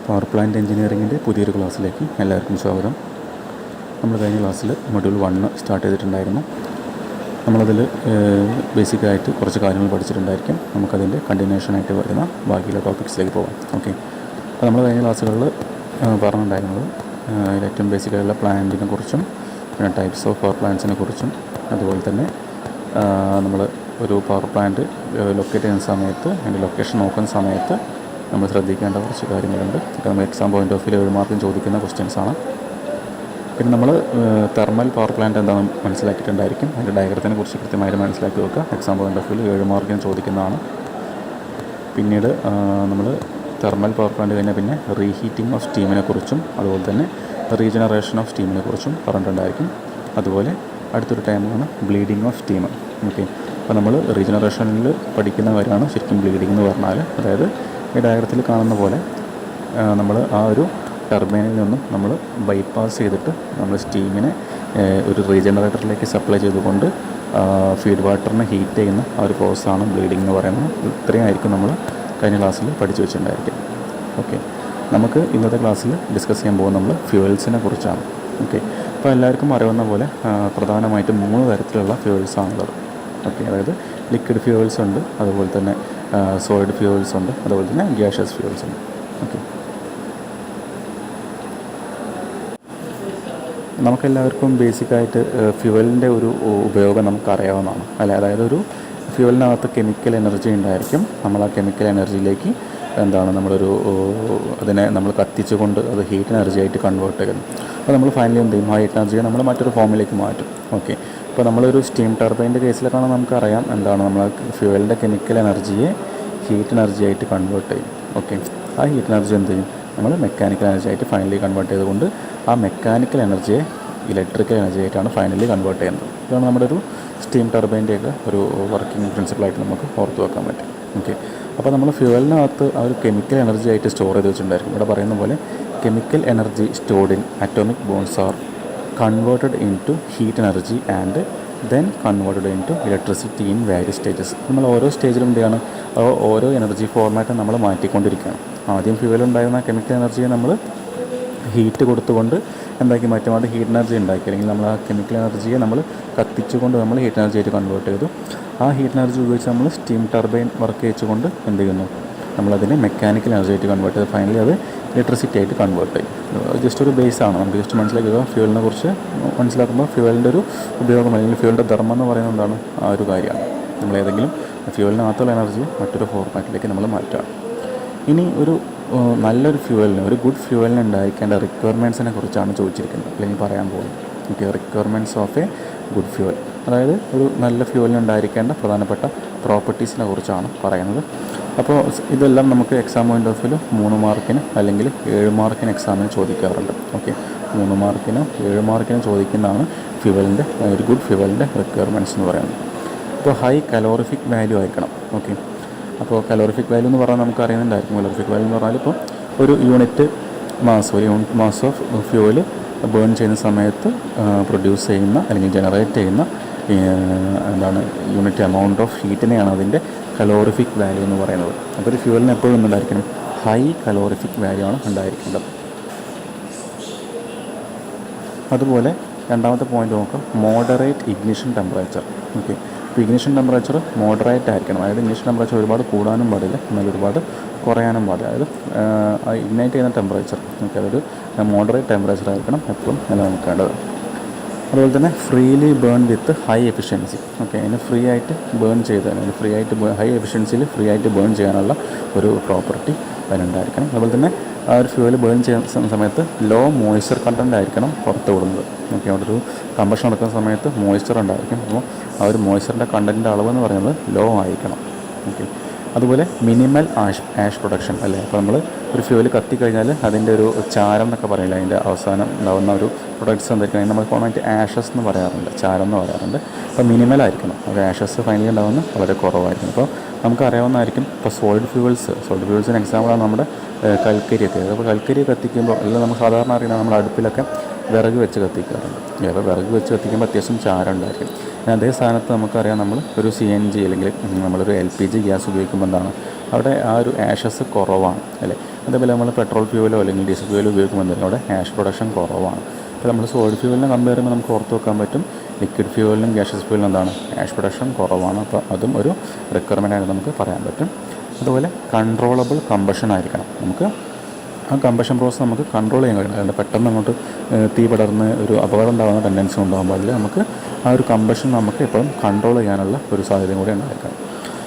Power plant എഞ്ചിനീയറിങ്ങിൻ്റെ പുതിയൊരു ക്ലാസ്സിലേക്ക് എല്ലാവർക്കും സ്വാഗതം. നമ്മൾ കഴിഞ്ഞ ക്ലാസ്സിൽ മൊഡ്യൂൾ 1 സ്റ്റാർട്ട് ചെയ്തിട്ടുണ്ടായിരുന്നു. നമ്മളതിൽ ബേസിക്കായിട്ട് കുറച്ച് കാര്യങ്ങൾ പഠിച്ചിട്ടുണ്ടായിരിക്കും. നമുക്കതിൻ്റെ കണ്ടിന്യൂഷനായിട്ട് വരുന്ന ബാക്കിയുള്ള ടോപ്പിക്സിലേക്ക് പോകാം. ഓക്കെ, അപ്പോൾ നമ്മൾ കഴിഞ്ഞ ക്ലാസ്സുകളിൽ പറഞ്ഞിട്ടുണ്ടായിരുന്നത് ഏറ്റവും ബേസിക്കായിട്ടുള്ള പ്ലാന്റിനെ കുറിച്ചും പിന്നെ ടൈപ്സ് ഓഫ് പവർ പ്ലാന്റ്സിനെ കുറിച്ചും അതുപോലെ തന്നെ നമ്മൾ ഒരു പവർ പ്ലാന്റ് ലൊക്കേറ്റ് ചെയ്യുന്ന സമയത്ത് അതിൻ്റെ ലൊക്കേഷൻ നോക്കുന്ന സമയത്ത് നമ്മൾ ശ്രദ്ധിക്കേണ്ട കുറച്ച് കാര്യങ്ങളുണ്ട്. ഇതൊക്കെ നമ്മൾ എക്സാം പോയിൻ്റ് ഓഫ് വ്യൂ 7 മാർക്കും ചോദിക്കുന്ന ക്വസ്റ്റ്യൻസാണ്. പിന്നെ നമ്മൾ തെർമൽ പവർ പ്ലാന്റ് എന്താണെന്ന് മനസ്സിലാക്കിയിട്ടുണ്ടായിരിക്കും. അതിൻ്റെ ഡയഗ്രത്തിനെ കുറിച്ച് കൃത്യമായിട്ട് മനസ്സിലാക്കി വെക്കുക. എക്സാം പോയിൻ്റ് ഓഫ് വ്യൂ 7 മാർക്കിന് ചോദിക്കുന്നതാണ്. പിന്നീട് നമ്മൾ തെർമൽ പവർ പ്ലാന്റ് കഴിഞ്ഞാൽ പിന്നെ റീഹീറ്റിംഗ് ഓഫ് സ്റ്റീമിനെ കുറിച്ചും അതുപോലെ തന്നെ റീജനറേഷൻ ഓഫ് സ്റ്റീമിനെ കുറിച്ചും പറഞ്ഞിട്ടുണ്ടായിരിക്കും. അതുപോലെ അടുത്തൊരു ടൈമാണ് ബ്ലീഡിങ് ഓഫ് സ്റ്റീം. ഓക്കെ, അപ്പോൾ നമ്മൾ റീജനറേഷനിൽ പഠിക്കുന്ന കാര്യമാണ് ശരിക്കും ബ്ലീഡിംഗ് എന്ന് പറഞ്ഞാൽ. അതായത് ഈ ഡയഗ്രത്തിൽ കാണുന്ന പോലെ നമ്മൾ ആ ഒരു ടർബൈനിൽ നിന്നും നമ്മൾ ബൈപ്പാസ് ചെയ്തിട്ട് നമ്മൾ സ്റ്റീമിനെ ഒരു റീജനറേറ്ററിലേക്ക് സപ്ലൈ ചെയ്തുകൊണ്ട് ഫീഡ് വാട്ടറിനെ ഹീറ്റ് ചെയ്യുന്ന ആ ഒരു പ്രോസസ്സാണ് ബ്ലീഡിംഗ് എന്ന് പറയുന്നത്. ഇത്രയും ആയിരിക്കും നമ്മൾ കഴിഞ്ഞ ക്ലാസ്സിൽ പഠിച്ചു വെച്ചിട്ടുണ്ടായിരിക്കും. ഓക്കെ, നമുക്ക് ഇന്നത്തെ ക്ലാസ്സിൽ ഡിസ്കസ് ചെയ്യാൻ പോകുന്നത് നമ്മൾ ഫ്യൂവൽസിനെ കുറിച്ചാണ്. ഓക്കെ, അപ്പോൾ എല്ലാവർക്കും അറിയാവുന്ന പോലെ പ്രധാനമായിട്ടും 3 തരത്തിലുള്ള ഫ്യൂവൽസാണുള്ളത്. ഓക്കെ, അതായത് ലിക്വിഡ് ഫ്യൂവൽസ് ഉണ്ട്, അതുപോലെ തന്നെ സോളിഡ് ഫ്യൂവൽസ് ഉണ്ട്, അതുപോലെ തന്നെ ഗ്യാഷ്യസ് ഫ്യൂവൽസ് ഉണ്ട്. ഓക്കെ, നമുക്കെല്ലാവർക്കും ബേസിക്കായിട്ട് ഫ്യൂവലിൻ്റെ ഒരു ഉപയോഗം നമുക്കറിയാവുന്നതാണ് അല്ലേ. അതായത് ഒരു ഫ്യൂവലിനകത്ത് കെമിക്കൽ എനർജി ഉണ്ടായിരിക്കും. നമ്മൾ ആ കെമിക്കൽ എനർജിയിലേക്ക് നമ്മളൊരു അതിനെ നമ്മൾ കത്തിച്ചുകൊണ്ട് അത് ഹീറ്റ് എനർജി ആയിട്ട് കൺവേർട്ട് ചെയ്യുന്നു. അപ്പോൾ നമ്മൾ ഫൈനലി എന്ത് ചെയ്യും, ആ ഹീറ്റ് എനർജിയെ നമ്മൾ മറ്റൊരു ഫോമിലേക്ക് മാറ്റും. ഓക്കെ, ഇപ്പോൾ നമ്മളൊരു സ്റ്റീം ടർബൈൻ്റെ കേസിലൊക്കെ നമുക്കറിയാം നമ്മൾ ഫ്യൂവലിൻ്റെ കെമിക്കൽ എനർജിയെ ഹീറ്റ് എനർജി ആയിട്ട് കൺവേർട്ട് ചെയ്യും. ഓക്കെ, ആ ഹീറ്റ് എനർജി എന്ത് ചെയ്യും, നമ്മൾ മെക്കാനിക്കൽ എനർജി ആയിട്ട് ഫൈനലി കൺവേർട്ട് ചെയ്തുകൊണ്ട് ആ മെക്കാനിക്കൽ എനർജിയെ ഇലക്ട്രിക്കൽ എനർജി ആയിട്ടാണ് ഫൈനലി കൺവേർട്ട് ചെയ്യുന്നത്. ഇതാണ് നമ്മുടെ ഒരു സ്റ്റീം ടർബൈൻ്റെയൊക്കെ ഒരു വർക്കിംഗ് പ്രിൻസിപ്പിളായിട്ട് നമുക്ക് ഓർത്ത് വെക്കാൻ പറ്റും. ഓക്കെ, അപ്പോൾ നമ്മൾ ഫ്യൂവലിനകത്ത് ആ ഒരു കെമിക്കൽ എനർജി ആയിട്ട് സ്റ്റോർ ചെയ്ത് വെച്ചിട്ടുണ്ടായിരിക്കും. ഇവിടെ പറയുന്ന പോലെ chemical energy stored in atomic bonds are converted into heat energy and then converted into electricity in various stages. നമ്മൾ ഓരോ സ്റ്റേജിലും എന്താണ് ഓരോ എനർജി ഫോർമാറ്റ് നമ്മൾ മാറ്റിക്കൊണ്ടിരിക്കുകയാണ്. ആദ്യം ഫ്യൂവലുണ്ടായിരുന്ന കെമിക്കൽ എനർജിയെ നമ്മൾ ഹീറ്റ് കൊടുത്തുകൊണ്ട് എന്താക്കി മാറ്റും, അത് ഹീറ്റ് എനർജി ഉണ്ടാക്കി. അല്ലെങ്കിൽ നമ്മൾ ആ കെമിക്കൽ എനർജിയെ നമ്മൾ കത്തിച്ചുകൊണ്ട് നമ്മൾ ഹീറ്റ് എനർജി ആയിട്ട് കൺവേർട്ട് ചെയ്തു. ആ ഹീറ്റ് എനർജി ഉപയോഗിച്ച് നമ്മൾ സ്റ്റീം ടർബൈൻ വർക്ക് ചെയ്തുകൊണ്ട് എന്ത് ചെയ്യുന്നു, നമ്മളതിനെ മെക്കാനിക്കൽ എനർജി ആയിട്ട് കൺവേർട്ട് ചെയ്ത് ഫൈനലി അത് ഇലക്ട്രിസിറ്റി ആയിട്ട് കൺവേർട്ട് ചെയ്യും. ജസ്റ്റ് ഒരു ബേസാണ്, നമുക്ക് ജസ്റ്റ് മനസ്സിലാക്കുക. ഫ്യൂവലിനെ കുറിച്ച് മനസ്സിലാക്കുമ്പോൾ ഫ്യൂവലിൻ്റെ ഒരു ഉപയോഗം അല്ലെങ്കിൽ ഫ്യൂവലിൻ്റെ ധർമ്മം എന്ന് പറയുന്നത് എന്താണ്, ആ ഒരു കാര്യമാണ്. നമ്മൾ ഏതെങ്കിലും ഫ്യൂവലിനകത്തുള്ള എനർജി മറ്റൊരു ഫോർമാറ്റിലേക്ക് നമ്മൾ മാറ്റുക. ഇനി ഒരു നല്ലൊരു ഫ്യൂവലിന്, ഒരു ഗുഡ് ഫ്യൂവലിന് ഉണ്ടായിരിക്കേണ്ട റിക്വയർമെൻറ്റ്സിനെ കുറിച്ചാണ് ചോദിച്ചിരിക്കുന്നത് അല്ലെങ്കിൽ പറയാൻ പോകുന്നത്. Okay, requirements of A good fuel, അതായത് ഒരു നല്ല ഫ്യൂവലിന് ഉണ്ടായിരിക്കേണ്ട പ്രധാനപ്പെട്ട പ്രോപ്പർട്ടീസിനെ കുറിച്ചാണ് പറയുന്നത്. അപ്പോൾ ഇതെല്ലാം നമുക്ക് എക്സാം പോയിൻ്റ് ഓഫ് വ്യൂ 3 മാർക്കിന് അല്ലെങ്കിൽ 7 മാർക്കിന് എക്സാമിന് ചോദിക്കാറുണ്ട്. ഓക്കെ, 3 മാർക്കിനോ 7 മാർക്കിനോ ചോദിക്കുന്നതാണ് ഫ്യൂവലിൻ്റെ, ഒരു ഗുഡ് ഫ്യൂവലിൻ്റെ റിക്വയർമെൻറ്റ്സ് എന്ന് പറയുന്നത്. അപ്പോൾ ഹൈ കലോറിഫിക് വാല്യൂ ആയിരിക്കണം. ഓക്കെ, അപ്പോൾ കലോറിഫിക് വാല്യൂ എന്ന് പറഞ്ഞാൽ നമുക്ക് അറിയുന്നുണ്ടായിരിക്കും. കലോറിഫിക് വാല്യൂ എന്ന് പറഞ്ഞാൽ ഇപ്പോൾ ഒരു unit mass of fuel burn ചെയ്യുന്ന സമയത്ത് പ്രൊഡ്യൂസ് ചെയ്യുന്ന അല്ലെങ്കിൽ ജനറേറ്റ് ചെയ്യുന്ന യൂണിറ്റ് എമൗണ്ട് ഓഫ് ഹീറ്റിനെയാണ് അതിൻ്റെ കലോറിഫിക് വാല്യൂ എന്ന് പറയുന്നത്. അപ്പോൾ ഒരു ഫ്യൂവലിന് എപ്പോഴും ഉണ്ടായിരിക്കണം, ഹൈ കലോറിഫിക് വാല്യൂ ആണ് ഉണ്ടായിരിക്കേണ്ടത്. അതുപോലെ രണ്ടാമത്തെ പോയിന്റ് നോക്കാം, മോഡറേറ്റ് ഇഗ്നിഷൻ ടെമ്പറേച്ചർ. ഓക്കെ, അപ്പോൾ ഇഗ്നിഷൻ ടെമ്പറേച്ചർ മോഡറേറ്റ് ആയിരിക്കണം. അതായത് ഇഗ്നിഷൻ ടെമ്പറേച്ചർ ഒരുപാട് കൂടാനും പാടില്ല, എന്നാൽ ഒരുപാട് കുറയാനും പാടില്ല. അതായത് ഇഗ്നൈറ്റ് ചെയ്യുന്ന ടെമ്പറേച്ചർ, ഓക്കെ, അതൊരു മോഡറേറ്റ് ടെമ്പറേച്ചർ ആയിരിക്കണം എപ്പോഴും നിലനിൽക്കേണ്ടത്. അതുപോലെ തന്നെ freely burn with high efficiency. Okay, അതിന് ഫ്രീ ആയിട്ട് ബേൺ ചെയ്ത് ഹൈ എഫിഷ്യൻസിയിൽ ഫ്രീ ആയിട്ട് ബേൺ ചെയ്യാനുള്ള ഒരു പ്രോപ്പർട്ടി അതിനുണ്ടായിരിക്കണം. അതുപോലെ തന്നെ ആ ഒരു ഫ്യൂവൽ ബേൺ ചെയ്യുന്ന സമയത്ത് ലോ മോയ്സ്ചർ കണ്ടൻ്റ് ആയിരിക്കണം പുറത്ത് വിടുന്നത്. ഓക്കെ, അവിടെ ഒരു കമ്പഷൻ നടക്കുന്ന സമയത്ത് മോയ്സ്ചർ ഉണ്ടായിരിക്കും. അപ്പോൾ ആ ഒരു മോയ്സ്ചറിൻ്റെ കണ്ടൻറ്റിൻ്റെ അളവെന്ന് പറയുന്നത് ലോ ആയിരിക്കണം. ഓക്കെ, അതുപോലെ മിനിമൽ ആഷ് പ്രൊഡക്ഷൻ അല്ലേ. അപ്പോൾ നമ്മൾ ഒരു ഫ്യൂവൽ കത്തിക്കഴിഞ്ഞാൽ അതിൻ്റെ ഒരു ചാരം എന്നൊക്കെ പറയില്ല, അതിൻ്റെ അവസാനം ഉണ്ടാകുന്ന ഒരു പ്രൊഡക്ട്സ് എന്തായിരിക്കും, നമ്മൾ കോമണായിട്ട് ആഷസ് എന്ന് പറയാറുണ്ട്, ചാരം എന്ന് പറയാറുണ്ട്. അപ്പോൾ മിനിമൽ ആയിരിക്കണം, അത് ആഷസ് ഫൈനലി ഉണ്ടാകുന്ന വളരെ കുറവായിരിക്കും. അപ്പോൾ നമുക്കറിയാവുന്നതായിരിക്കും, ഇപ്പോൾ സോളിഡ് ഫ്യൂവൽസിന് എക്സാമ്പിളാണ് നമ്മുടെ കൽക്കരിയൊക്കെ. അപ്പോൾ കൽക്കരി കത്തിക്കുമ്പോൾ എല്ലാം നമുക്ക് സാധാരണ അറിയുന്ന നമ്മൾ അടുപ്പിലൊക്കെ വിറക് വെച്ച് കത്തിക്കാറുണ്ട്. അപ്പോൾ വിറക് വെച്ച് കത്തിക്കുമ്പോൾ അത്യാവശ്യം ചാരം ഉണ്ടായിരിക്കും. അതേ സ്ഥാനത്ത് നമുക്കറിയാം, നമ്മൾ ഒരു CNG അല്ലെങ്കിൽ നമ്മളൊരു LPG ഗ്യാസ് ഉപയോഗിക്കുമ്പോൾ അവിടെ ആ ഒരു ആഷസ് കുറവാണ് അല്ലേ. അതേപോലെ നമ്മൾ പെട്രോൾ ഫ്യൂവലോ അല്ലെങ്കിൽ ഡീസൽ ഫ്യൂവലോ ഉപയോഗിക്കുമ്പോൾ അവിടെ ആഷ് പ്രൊഡക്ഷൻ കുറവാണ്. അപ്പോൾ നമ്മൾ സോളിഡ് ഫ്യൂവലിനെ കമ്പയർ ചെയ്യുമ്പോൾ നമുക്ക് ഓർത്ത് വെക്കാൻ പറ്റും ലിക്വിഡ് ഫ്യൂവലിനും ഗ്യാഷ്യസ് ഫ്യൂവലിനും എന്താണ് ആഷ് പ്രൊഡക്ഷൻ കുറവാണ്. അപ്പോൾ അതും ഒരു റിക്വയർമെൻ്റ് ആയിട്ട് നമുക്ക് പറയാൻ പറ്റും. അതുപോലെ കൺട്രോളബിൾ കമ്പഷൻ ആയിരിക്കണം. നമുക്ക് ആ കമ്പഷൻ പ്രോസസ് നമുക്ക് കൺട്രോൾ ചെയ്യാൻ കഴിയണം. അല്ലാണ്ട് പെട്ടെന്ന് അങ്ങോട്ട് തീ പടർന്ന് ഒരു അപകടം ഉണ്ടാകുന്ന ടെൻഡൻസി ഉണ്ടാകുമ്പോൾ അതിൽ നമുക്ക് ആ ഒരു കമ്പഷൻ നമുക്ക് എപ്പോഴും കൺട്രോൾ ചെയ്യാനുള്ള ഒരു സാധ്യതയും കൂടി ഉണ്ടായിരിക്കണം.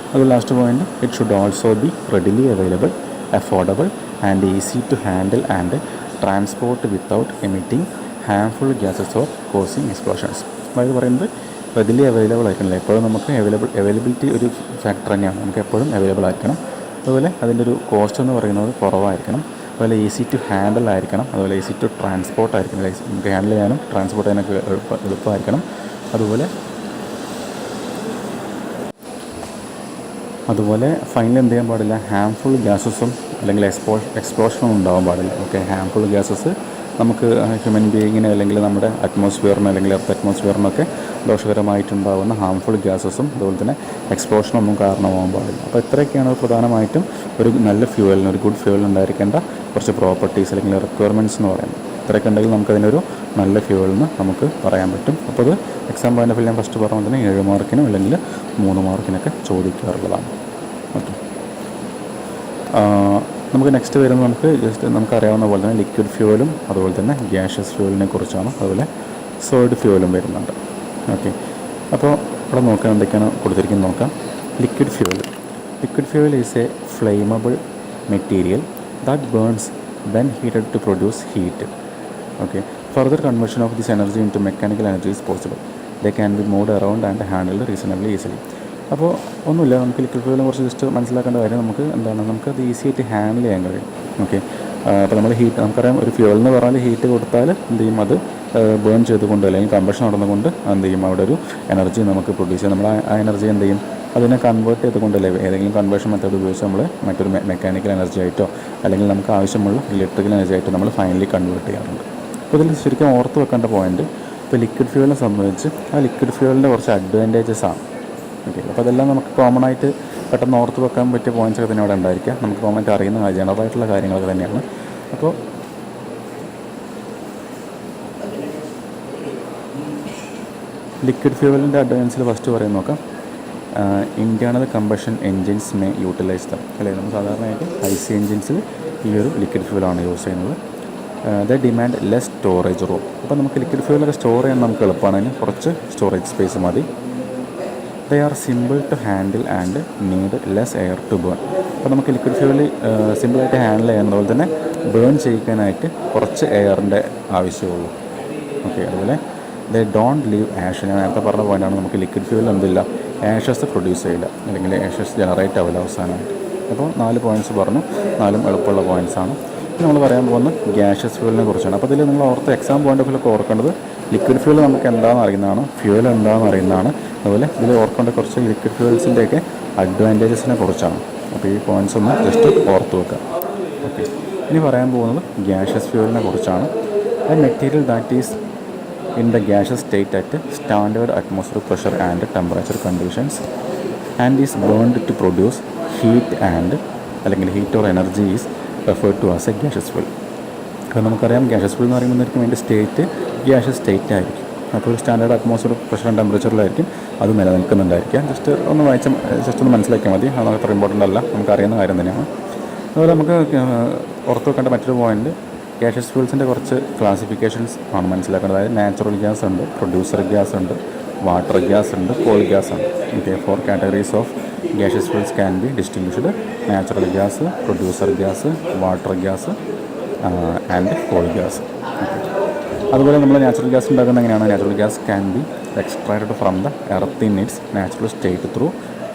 അതുപോലെ last point, it should also be readily available, affordable and easy to handle and transport without emitting harmful gases or causing explosions. അതായത് പറയുന്നത് റെഡിലി അവൈലബിൾ ആയിരിക്കണമല്ലോ, എപ്പോഴും നമുക്ക് അവൈലബിലിറ്റി ഒരു ഫാക്ടർ തന്നെയാണ്. നമുക്ക് എപ്പോഴും അവൈലബിൾ ആയിരിക്കണം. അതുപോലെ അതിൻ്റെ ഒരു കോസ്റ്റ് എന്ന് പറയുന്നത് കുറവായിരിക്കണം. അതുപോലെ ഈസി ടു ഹാൻഡിൽ ആയിരിക്കണം. അതുപോലെ ഈസി ടു ട്രാൻസ്പോർട്ട് ആയിരിക്കണം. നമുക്ക് ഹാൻഡിൽ ചെയ്യാനും ട്രാൻസ്പോർട്ട് ചെയ്യാനൊക്കെ എളുപ്പമായിരിക്കണം. അതുപോലെ ഫൈനൽ എന്ത് ചെയ്യാൻ പാടില്ല, ഹാംഫുൾ ഗ്യാസസും അല്ലെങ്കിൽ എക്സ്പ്ലോഷനും ഉണ്ടാകാൻ പാടില്ല. ഓക്കെ, ഹാംഫുൾ ഗ്യാസസ് നമുക്ക് ഹ്യൂമൻ ബീയിങ്ങിന് അല്ലെങ്കിൽ നമ്മുടെ അറ്റ്മോസ്ഫിയറിന് അല്ലെങ്കിൽ എർത്ത് അറ്റ്മോസ്ഫിയറിനൊക്കെ ദോഷകരമായിട്ടുണ്ടാകുന്ന ഹാംഫുൾ ഗ്യാസസും അതുപോലെ തന്നെ എക്സ്പ്ലോഷനൊന്നും കാരണമാകാൻ പാടില്ല. അപ്പോൾ ഇത്രയൊക്കെയാണ് പ്രധാനമായിട്ടും ഒരു നല്ല ഫ്യൂവലിന്, ഒരു ഗുഡ് ഫ്യൂവലിന് ഉണ്ടായിരിക്കേണ്ട കുറച്ച് പ്രോപ്പർട്ടീസ് അല്ലെങ്കിൽ റിക്വയർമെൻറ്റ്സ് എന്ന് പറയുന്നത്. ഇത്രയൊക്കെ ഉണ്ടെങ്കിൽ നമുക്കതിനൊരു നല്ല ഫ്യൂവലിന് നമുക്ക് പറയാൻ പറ്റും. അപ്പോൾ അത് എക്സാം പോയിൻ്റ് ഓഫ് വ്യൂ ഞാൻ ഫസ്റ്റ് പറഞ്ഞ തന്നെ 7 മാർക്കിനും അല്ലെങ്കിൽ 3 മാർക്കിനൊക്കെ ചോദിക്കാറുള്ളതാണ്. ഓക്കെ, നമുക്ക് നെക്സ്റ്റ് വരുന്നത് നമുക്കറിയാവുന്ന പോലെ തന്നെ ലിക്വിഡ് ഫ്യൂവലും അതുപോലെ തന്നെ ഗ്യാഷ്യസ് ഫ്യൂവലിനെ കുറിച്ചാണ്. അതുപോലെ സോളിഡ് ഫ്യൂവലും വരുന്നുണ്ട്. ഓക്കെ, അപ്പോൾ ഇവിടെ നോക്കാൻ എന്തൊക്കെയാണ് കൊടുത്തിരിക്കുന്നത് നോക്കാം. Liquid fuel is a flammable material that burns when heated to produce heat. Okay, further conversion of this energy into mechanical energy is possible. They can be moved around and handled reasonably easily. അപ്പോൾ ഒന്നുമില്ല, നമുക്ക് liquid ഫ്യൂവലിനെ കുറിച്ച് just മനസ്സിലാക്കേണ്ട കാര്യം നമുക്കത് easy ആയിട്ട് handle ചെയ്യാൻ കഴിയും. ഓക്കെ, അപ്പോൾ നമ്മൾ നമുക്കറിയാം ഒരു ഫ്യൂവൽ എന്ന് പറഞ്ഞാൽ ഹീറ്റ് കൊടുത്താൽ എന്ത് ചെയ്യും, അത് ബേൺ ചെയ്തുകൊണ്ട് അല്ലെങ്കിൽ കമ്പഷൻ നടന്നുകൊണ്ട് എന്ത് ചെയ്യും, അവിടെ ഒരു എനർജി നമുക്ക് പ്രൊഡ്യൂസ് ചെയ്യാം. നമ്മൾ ആ എനർജി എന്ത് ചെയ്യും, അതിനെ കൺവേർട്ട് ചെയ്തുകൊണ്ടല്ലേ ഏതെങ്കിലും കൺവേർഷൻ മെത്തേഡ് ഉപയോഗിച്ച് നമ്മൾ മറ്റൊരു മെക്കാനിക്കൽ എനർജി ആയിട്ടോ അല്ലെങ്കിൽ നമുക്ക് ആവശ്യമുള്ള ഇലക്ട്രിക്കൽ എനർജി ആയിട്ടോ നമ്മൾ ഫൈനലി കൺവേർട്ട് ചെയ്യാറുണ്ട്. അപ്പോൾ ഇതിൽ ശരിക്കും ഓർത്ത് വെക്കേണ്ട പോയിൻറ്റ്, ഇപ്പോൾ ലിക്വിഡ് ഫ്യൂവലിനെ സംബന്ധിച്ച് ആ ലിക്വിഡ് ഫ്യൂവലിൻ്റെ കുറച്ച് അഡ്വാൻറ്റേജസ് ആണ്. ഓക്കെ, അപ്പോൾ അതെല്ലാം നമുക്ക് കോമൺ ആയിട്ട് പെട്ടെന്ന് ഓർത്ത് വെക്കാൻ പറ്റിയ പോയിൻറ്റ്സ് ഒക്കെ തന്നെ അവിടെ ഉണ്ടായിരിക്കുക. നമുക്ക് കോമൺ ആയിട്ട് അറിയുന്ന ജനറലായിട്ടുള്ള കാര്യങ്ങളൊക്കെ തന്നെയാണ്. അപ്പോൾ ലിക്വിഡ് ഫ്യൂവലിൻ്റെ അഡ്വാൻസിൽ ഫസ്റ്റ് പറയാൻ നോക്കാം. Internal combustion engines may utilise dum, അല്ലേ? നമ്മൾ സാധാരണയായിട്ട് IC എൻജിൻസിൽ ഈ ഒരു ലിക്വിഡ് ഫ്യൂവലാണ് യൂസ് ചെയ്യുന്നത്. The demand less storage room. അപ്പോൾ നമുക്ക് ലിക്വിഡ് ഫ്യൂവലൊക്കെ സ്റ്റോർ ചെയ്യാൻ നമുക്ക് എളുപ്പമാണ്, അതിന് കുറച്ച് സ്റ്റോറേജ് സ്പേസ് മതി. They are simple to handle and need less air to burn. അപ്പോൾ നമുക്ക് ലിക്വിഡ് ഫ്യൂവൽ സിമ്പിളായിട്ട് ഹാൻഡിൽ ചെയ്യുന്ന പോലെ തന്നെ ബേൺ ചെയ്യിക്കാനായിട്ട് കുറച്ച് എയറിൻ്റെ ആവശ്യമുള്ളൂ. ഓക്കെ, അതുപോലെ ദേ ഡോണ്ട് ലീവ് ആഷ്. ഞാൻ നേരത്തെ പറഞ്ഞ പോയിൻ്റാണ്, നമുക്ക് ലിക്വിഡ് ഫ്യൂവൽ എന്തില്ല, ആഷസ് പ്രൊഡ്യൂസ് ചെയ്യില്ല അല്ലെങ്കിൽ ആഷസ് ജനറേറ്റ് ആവില്ല അവസാനമായിട്ട്. അപ്പോൾ 4 പോയിൻറ്റ്സ് പറഞ്ഞു, 4 എളുപ്പമുള്ള പോയിൻറ്റ്സാണ്. നമ്മൾ പറയാൻ പോകുന്നത് ഗ്യാഷ്യസ് ഫ്യൂവലിനെ കുറിച്ചാണ്. അപ്പോൾ ഇതിൽ നിങ്ങൾ ഓർത്ത് എക്സാം പോയിൻ്റ് ഓഫ് വ്യൂ ഓർക്കേണ്ടത് ലിക്വിഡ് ഫ്യൂവൽ നമുക്ക് എന്താണെന്ന് അറിയുന്നതാണ്, ഫ്യൂവൽ എന്താണെന്ന് അറിയുന്നതാണ്. അതുപോലെ ഇതിൽ ഓർക്കേണ്ട കുറച്ച് ലിക്വിഡ് ഫ്യൂവൽസിൻ്റെയൊക്കെ അഡ്വാൻറ്റേജസിനെ കുറിച്ചാണ്. അപ്പോൾ ഈ പോയിൻറ്റ്സ് ഒന്ന് ജസ്റ്റ് ഓർത്ത് വെക്കുക. ഓക്കെ, ഇനി പറയാൻ പോകുന്നത് ഗ്യാഷ്യസ് ഫ്യൂവലിനെ കുറിച്ചാണ്. A material that is in the gaseous state at standard atmospheric pressure and temperature conditions and is burned to produce heat and അല്ലെങ്കിൽ heat or energy is referred to as a gaseous fuel. അപ്പോൾ നമുക്കറിയാം gaseous fuel എന്ന് പറയുമ്പോഴേക്കും അതിൻ്റെ state gaseous state ആയിരിക്കും. അപ്പോൾ ഒരു standard atmospheric pressure and ടെമ്പറേച്ചറിലായിരിക്കും അത് നിലനിൽക്കുന്നുണ്ടായിരിക്കുക. ജസ്റ്റ് ഒന്ന് മനസ്സിലാക്കിയാൽ മതി, അത് അത്ര ഇമ്പോർട്ടൻ്റ് അല്ല, നമുക്കറിയുന്ന കാര്യം തന്നെയാണ്. അതുപോലെ നമുക്ക് ഓർത്ത് വെക്കേണ്ട മറ്റൊരു പോയിൻറ്റ്, ഗ്യാഷ്യസ് ഫ്യൂവൽസിൻ്റെ കുറച്ച് ക്ലാസിഫിക്കേഷൻസ് ആണ് മനസ്സിലാക്കേണ്ടത്. അതായത് നാച്ചുറൽ ഗ്യാസ് ഉണ്ട്, പ്രൊഡ്യൂസർ ഗ്യാസ് ഉണ്ട്, വാട്ടർ ഗ്യാസ് ഉണ്ട്, കോൾ ഗ്യാസ് ഉണ്ട്. Okay, 4 categories of gaseous fuels can B distinguished: natural gas, producer gas, water gas and coal gas. അതുപോലെ നമ്മൾ നാച്ചുറൽ ഗ്യാസ് ഉണ്ടാക്കുന്നത് എങ്ങനെയാണ്? Natural gas can be extracted from the earth in its natural state through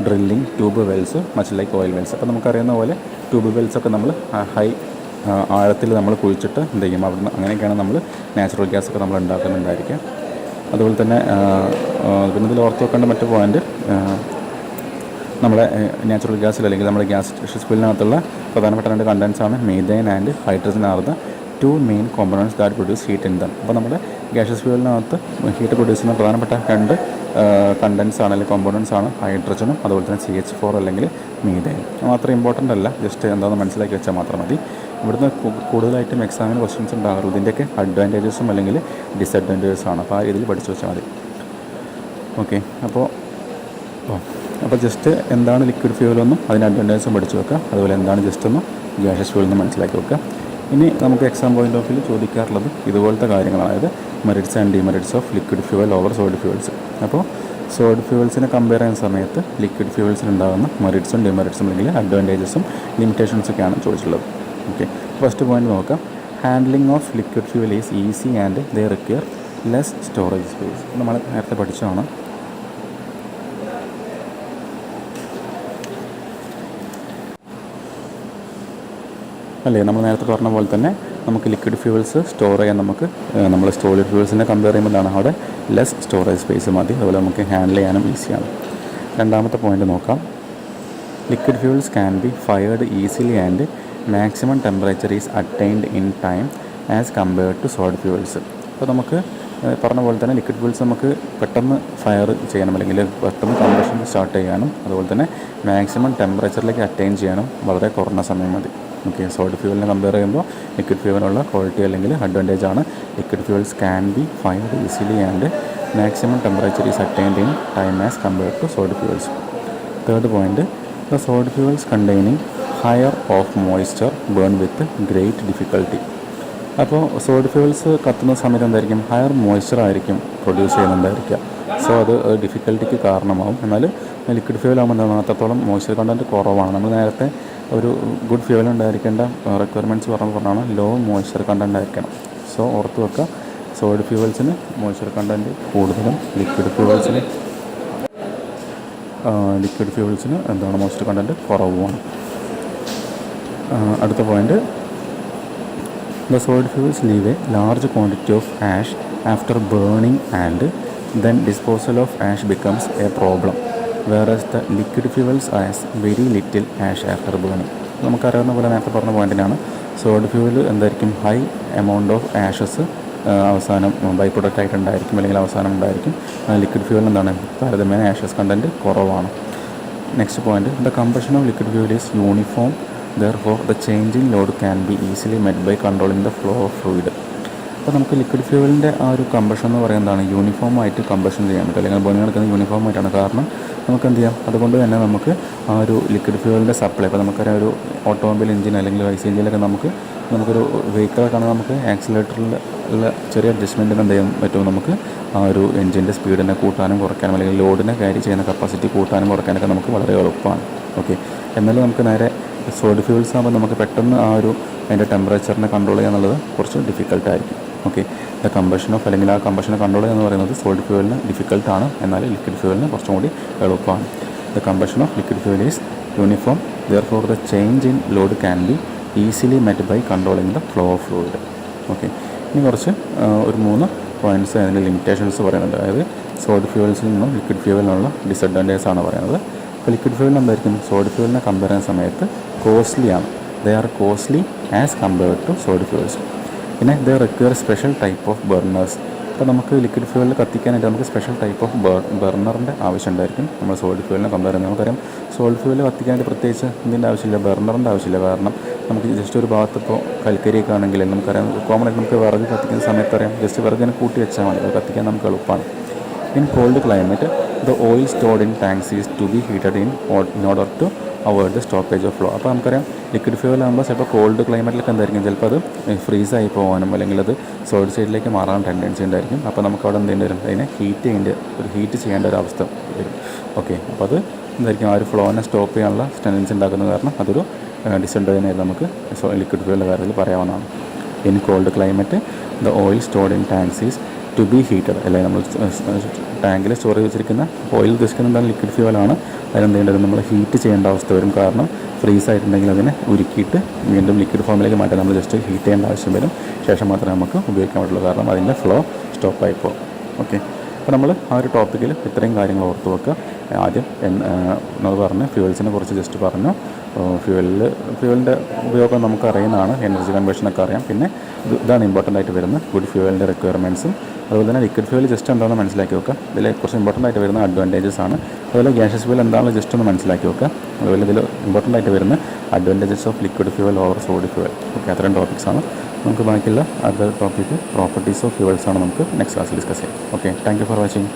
drilling tube Wells much like oil Wells. അപ്പോൾ നമുക്കറിയുന്ന പോലെ tube വെൽസൊക്കെ നമ്മൾ high ആഴത്തിൽ നമ്മൾ കുഴിച്ചിട്ട് എന്ത് ചെയ്യും, അവിടുന്ന് അങ്ങനെയൊക്കെയാണ് നമ്മൾ നാച്ചുറൽ ഗ്യാസൊക്കെ നമ്മൾ ഉണ്ടാക്കുന്നുണ്ടായിരിക്കുക. അതുപോലെ തന്നെ പിന്നെ ഇതിൽ ഓർത്ത് വെക്കേണ്ട മറ്റു പോയിൻറ്റ്, നമ്മുടെ നാച്ചുറൽ ഗ്യാസിൽ അല്ലെങ്കിൽ നമ്മുടെ ഗ്യാസ് ഫ്യൂവലിനകത്തുള്ള പ്രധാനപ്പെട്ട 2 കണ്ടൻസാണ് methane and hydrogen are the 2 main components that produce heat in them. അപ്പോൾ നമ്മുടെ ഗ്യാഷ്യസ് ഫ്യൂവലിനകത്ത് ഹീറ്റ് പ്രൊഡ്യൂസ് ചെയ്യുന്ന പ്രധാനപ്പെട്ട 2 കണ്ടൻസ് ആണ് അല്ലെങ്കിൽ കോമ്പണൻസ് ആണ് ഹൈഡ്രജനും അതുപോലെ തന്നെ CH4 അല്ലെങ്കിൽ മീഥേൻ. മാത്രം ഇമ്പോർട്ടൻ്റ് അല്ല, ജസ്റ്റ് എന്താണെന്ന് മനസ്സിലാക്കി വെച്ചാൽ മാത്രം മതി. ഇവിടുന്ന് കൂടുതലായിട്ടും എക്സാമിന് ക്വസ്റ്റ്യൻസ് ഉണ്ടാകാറുള്ളത് ഇതിൻ്റെയൊക്കെ അഡ്വാൻറ്റേജസും അല്ലെങ്കിൽ ഡിസഡ്വാൻറ്റേജസും ആണ്. അപ്പോൾ ആ രീതിയിൽ പഠിച്ചു വെച്ചാൽ മതി. ഓക്കെ, അപ്പോൾ ജസ്റ്റ് എന്താണ് ലിക്വിഡ് ഫ്യൂവലെന്നും അതിൻ്റെ അഡ്വാൻറ്റേജസും പഠിച്ചു വെക്കുക. അതുപോലെ എന്താണ് ജസ്റ്റ് ഒന്നും ഗ്യാഷ്യസ് ഫ്യൂവൽ എന്ന് മനസ്സിലാക്കി വെക്കുക. ഇനി നമുക്ക് എക്സാം പോയിൻ്റ് ഓഫ് വ്യൂ ചോദിക്കാറുള്ളത് ഇതുപോലത്തെ കാര്യങ്ങളാണ്, അതായത് merits and demerits of liquid fuel over solid fuels. അപ്പോൾ സോളിഡ് ഫ്യൂവൽസിനെ കമ്പയർ ചെയ്യുന്ന സമയത്ത് ലിക്വിഡ് ഫ്യൂവൽസിനുണ്ടാകുന്ന മെറിറ്റ്സും ഡിമെറിറ്റ്സും അല്ലെങ്കിൽ അഡ്വാൻറ്റേജസും ലിമിറ്റേഷൻസൊക്കെയാണ് ചോദിച്ചിട്ടുള്ളത്. ഓക്കെ, ഫസ്റ്റ് പോയിന്റ് നോക്കാം. Handling of liquid fuel is easy and they require less storage space. നമ്മൾ നേരത്തെ പഠിച്ചതാണ്. അല്ലേ, നമ്മൾ നേരത്തെ പറഞ്ഞ പോലെ തന്നെ നമുക്ക് ലിക്വിഡ് ഫ്യൂവൽസ് സ്റ്റോർ ചെയ്യാൻ നമ്മൾ സോളിഡ് ഫ്യൂവൽസിനെ കമ്പയർ ചെയ്യുമ്പോഴാണ് അവിടെ ലെസ് സ്റ്റോറേജ് സ്പേസ് മതി. അതുപോലെ നമുക്ക് ഹാൻഡിൽ ചെയ്യാനും ഈസിയാണ്. രണ്ടാമത്തെ പോയിന്റ് നോക്കാം. Liquid fuels can be fired easily and maximum temperature is attained in time as compared to solid fuels. അപ്പോൾ നമുക്ക് പറഞ്ഞ പോലെ തന്നെ ലിക്വിഡ് ഫ്യൂവൽസ് നമുക്ക് പെട്ടെന്ന് ഫയർ ചെയ്യാനും അല്ലെങ്കിൽ പെട്ടെന്ന് കമ്പഷൻ സ്റ്റാർട്ട് ചെയ്യാനും അതുപോലെ തന്നെ മാക്സിമം ടെമ്പറേച്ചറിലേക്ക് അറ്റൈൻ ചെയ്യാനും വളരെ കുറഞ്ഞ സമയം മതി. ഓക്കെ, സോളിഡ് ഫ്യൂവലിനെ കമ്പയർ ചെയ്യുമ്പോൾ ലിക്വിഡ് ഫ്യൂവലിനുള്ള ക്വാളിറ്റി അല്ലെങ്കിൽ അഡ്വാൻറ്റേജ് ആണ് liquid fuels can be fired easily and maximum temperature is attained in time as compared to solid fuels. Third point, the solid fuels containing higher of moisture burn with great difficulty. അപ്പോൾ solid fuels കത്തുന്ന സമയത്ത് എന്തായിരിക്കും, higher moisture ആയിരിക്കും produce ചെയ്യുന്നുണ്ടായിരിക്കുക. So അത് ഡിഫിക്കൽട്ടിക്ക് കാരണമാവും. എന്നാൽ ലിക്വിഡ് ഫ്യൂവൽ ആകുമ്പോൾ എന്താണ്, അത്രത്തോളം മോയ്സ്ചർ കണ്ടൻറ്റ് കുറവാണ്. നമ്മൾ നേരത്തെ ഒരു ഗുഡ് ഫ്യൂവൽ ഉണ്ടായിരിക്കേണ്ട റിക്വയർമെൻറ്റ്സ് പറഞ്ഞാണ് ലോ മോയ്സ്ചർ കണ്ടൻറ്റ് ആയിരിക്കണം. സോ ഓർത്ത് വെക്കുക, സോളിഡ് ഫ്യൂവൽസിന് മോയ്സ്ചർ കണ്ടൻറ്റ് കൂടുതലും, ലിക്വിഡ് ഫ്യൂവൽസിന് എന്താണ് മോയ്സ്ചർ കണ്ടൻറ്റ് കുറവുമാണ്. അടുത്ത point, the solid fuels leave a large quantity of ash after burning and then disposal of ash becomes a problem, whereas the liquid fuels has very little ash after burning. നമുക്കറിയാവുന്ന പോലെ നേരത്തെ പറഞ്ഞ പോയിന്റിനാണ് solid fuel എന്തായിരിക്കും, high amount of Ashes അവസാനം by product ആയിട്ട് ഉണ്ടായിരിക്കും അല്ലെങ്കിൽ അവസാനം ഉണ്ടായിരിക്കും. ലിക്വിഡ് ഫ്യൂവൽ എന്താണ്, താരതമ്യേന ആഷസ് കണ്ടൻറ്റ് കുറവാണ്. Next point, the combustion of liquid fuel is uniform. Therefore, the changing load can be easily met by controlling the flow of fluid. അപ്പോൾ നമുക്ക് ലിക്വിഡ് ഫ്യൂവലിൻ്റെ ആ ഒരു കമ്പഷൻ എന്ന് പറയുന്നതാണ് യൂണിഫോം ആയിട്ട് കമ്പഷൻ ചെയ്യാൻ പറ്റും, അല്ലെങ്കിൽ ബേണിംഗ് നടക്കുന്നത് യൂണിഫോം ആയിട്ടാണ്. കാരണം നമുക്ക് എന്ത് ചെയ്യാം, അതുകൊണ്ട് തന്നെ നമുക്ക് ആ ഒരു ലിക്വിഡ് ഫ്യൂവലിൻ്റെ സപ്ലൈ, ഇപ്പോൾ നമുക്കറിയാം ഒരു ഓട്ടോമൊബൈൽ എഞ്ചിൻ അല്ലെങ്കിൽ ഐസി എഞ്ചിനിലൊക്കെ നമുക്കൊരു വെഹിക്കിളൊക്കെ ആണെങ്കിൽ നമുക്ക് ആക്സിലേറ്ററിൽ ഉള്ള ചെറിയ അഡ്ജസ്റ്റ്മെൻറ്റിന് എന്ത് ചെയ്യാൻ പറ്റും, നമുക്ക് ആ ഒരു എഞ്ചിൻ്റെ സ്പീഡിനെ കൂട്ടാനും കുറയ്ക്കാനും അല്ലെങ്കിൽ ലോഡിനെ ക്യാരി ചെയ്യുന്ന കപ്പാസിറ്റി കൂട്ടാനും കുറയ്ക്കാനൊക്കെ നമുക്ക് വളരെ എളുപ്പമാണ്. ഓക്കെ, എന്നാലും നമുക്ക് നേരെ സോളിഡ് ഫ്യൂവൽസ് ആകുമ്പോൾ നമുക്ക് പെട്ടെന്ന് ആ ഒരു അതിൻ്റെ ടെമ്പറേച്ചറിനെ കൺട്രോൾ ചെയ്യുക എന്നുള്ളത് കുറച്ച് ഡിഫിക്കൽട്ടായിരിക്കും. ഓക്കെ, ദ കമ്പഷൻ ഓഫ് അല്ലെങ്കിൽ ആ കമ്പഷനെ കൺട്രോൾ ചെയ്യുക എന്ന് പറയുന്നത് സോളിഡ് ഫ്യൂവലിന് ഡിഫിക്കൽട്ടാണ്, എന്നാൽ ലിക്വിഡ് ഫ്യൂവലിന് കുറച്ചും കൂടി എളുപ്പമാണ്. The combustion of liquid fuel is uniform. Therefore the change in load can be easily met by controlling the flow of fluid. Okay, ഇനി കുറച്ച് ഒരു 3 പോയിൻറ്റ്സ് അതിൻ്റെ ലിമിറ്റേഷൻസ് പറയുന്നുണ്ട്. അതായത് സോളിഡ് ഫ്യൂവൽസിൽ നിന്നും ലിക്വിഡ് ഫ്യൂവലിനുള്ള ഡിസഡ്വാൻറ്റേജസ് ആണ് പറയുന്നത്. അപ്പോൾ ലിക്വിഡ് ഫ്യൂവൽ എന്തായിരിക്കും, സോളിഡ് ഫ്യൂവലിനെ കമ്പയർ ചെയ്യുന്ന സമയത്ത് കോസ്റ്റ്ലി ആണ്. They are costly as compared to solid fuels. പിന്നെ they require special type of burners. അപ്പോൾ നമുക്ക് ലിക്വിഡ് ഫ്യൂവലിൽ കത്തിക്കാനായിട്ട് നമുക്ക് സ്പെഷ്യൽ ടൈപ്പ് ഓഫ് ബർണറിൻ്റെ ആവശ്യം ഉണ്ടായിരിക്കും. നമ്മൾ സോളിഡ് ഫ്യൂവലിനെ കമ്പയർ ചെയ്യുന്നത് നമുക്കറിയാം, സോളിഡ് ഫ്യൂവൽ കത്തിക്കാനായിട്ട് പ്രത്യേകിച്ച് ഇതിൻ്റെ ആവശ്യമില്ല, ബർണറിൻ്റെ ആവശ്യമില്ല. കാരണം നമുക്ക് ജസ്റ്റ് ഒരു ഭാഗത്ത് ഇപ്പോൾ കൽക്കരിയൊക്കെ ആണെങ്കിൽ നമുക്കറിയാം, കോമൺ ആയിട്ട് നമുക്ക് വിറക് കത്തിക്കുന്ന സമയത്ത് അറിയാം, ജസ്റ്റ് വിറകിനെ കൂട്ടി വെച്ചാൽ മതി, അത് കത്തിക്കാൻ നമുക്ക് എളുപ്പമാണ്. In cold climate, the oil stored in tanks is to be heated in order to avoid the stoppage of flow. അപ്പോൾ നമുക്കറിയാം ലിക്വിഡ് ഫ്യൂവൽ ആകുമ്പോൾ ചിലപ്പോൾ കോൾഡ് ക്ലൈമറ്റിലൊക്കെ എന്തായിരിക്കും, ചിലപ്പോൾ അത് ഫ്രീസായി പോകാനും അല്ലെങ്കിൽ അത് സോളിഡ് സൈഡിലേക്ക് മാറാൻ ടെൻഡൻസി ഉണ്ടായിരിക്കും. അപ്പോൾ നമുക്ക് അവിടെ എന്തെങ്കിലും വരും, അതിനെ ഹീറ്റ് ചെയ്യേണ്ട ഒരു അവസ്ഥ വരും. ഓക്കെ, അപ്പോൾ അത് എന്തായിരിക്കും, ആ ഒരു ഫ്ലോനെ സ്റ്റോപ്പ് ചെയ്യാനുള്ള ടെൻഡൻസി ഉണ്ടാക്കുന്ന കാരണം അതൊരു ഡിസഡ്വാൻറ്റേജ് നമുക്ക് ലിക്വിഡ് ഫ്യൂവലിൻ്റെ കാര്യത്തിൽ പറയാവുന്നതാണ്. In cold climate the oil stored in tanks is to be heated. അല്ലെങ്കിൽ നമ്മൾ ടാങ്കിൽ സ്റ്റോർ ചെയ്ത് വെച്ചിരിക്കുന്ന ഓയിൽ ഉദ്ദേശിക്കുന്നത് എന്താണ്, ലിക്വിഡ് ഫ്യൂവലാണ്. അതിനെന്ത് ചെയ്യേണ്ടത്, നമ്മൾ ഹീറ്റ് ചെയ്യേണ്ട അവസ്ഥ വരും. കാരണം ഫ്രീസ് ആയിട്ടുണ്ടെങ്കിൽ അതിനെ ഉരുക്കിയിട്ട് വീണ്ടും ലിക്വിഡ് ഫോമിലേക്ക് മാറ്റാൻ നമ്മൾ ജസ്റ്റ് ഹീറ്റ് ചെയ്യേണ്ട ആവശ്യം വരും. ശേഷം മാത്രമേ നമുക്ക് ഉപയോഗിക്കാൻ പറ്റുള്ളൂ, കാരണം അതിൻ്റെ ഫ്ലോ സ്റ്റോപ്പായി പോകും. ഓക്കെ, അപ്പോൾ നമ്മൾ ആ ഒരു ടോപ്പിക്കിൽ ഇത്രയും കാര്യങ്ങൾ ഓർത്ത് വെക്കുക. ആദ്യം നമ്മൾ പറഞ്ഞ് ഫ്യൂവൽസിനെ കുറിച്ച് ജസ്റ്റ് പറഞ്ഞു, ഫ്യൂവലിൻ്റെ ഉപയോഗം നമുക്ക് അറിയുന്നതാണ്, എനർജി കൺവേർഷനൊക്കെ അറിയാം. പിന്നെ ഇതാണ് ഇമ്പോർട്ടൻ്റ് ആയിട്ട് വരുന്ന ഗുഡ് ഫ്യൂവലിൻ്റെ റിക്വയർമെൻറ്റ്സും. അതുപോലെ തന്നെ ലിക്വിഡ് ഫ്യൂവൽ ജസ്റ്റ് എന്താണെന്ന് മനസ്സിലാക്കി വെക്കുക. ഇതിൽ കുറച്ച് ഇമ്പോർട്ടൻ്റ് ആയിട്ട് വരുന്ന അഡ്വാൻറ്റേജസ് ആണ്. അതുപോലെ ഗ്യാഷ്യസ് ഫ്യൂവൽ എന്താണെന്ന് ജസ്റ്റ് ഒന്ന് മനസ്സിലാക്കി വെക്കുക. അതുപോലെ ഇതിൽ ഇമ്പോർട്ടൻ്റ് ആയിട്ട് വരുന്ന advantages of liquid fuel over solid fuel. Okay, അത്രയും ടോപ്പിക്സാണ്. നമുക്ക് ബാക്കിയുള്ള അടുത്ത ടോപ്പിക്ക് പ്രോപ്പർട്ടീസ് ഓഫ് ഫ്യൂവൽസ് ആണ് നമുക്ക് നെക്സ്റ്റ് ക്ലാസ്സിൽ ഡിസ്കസ് ചെയ്യാം. Okay, thank you for watching.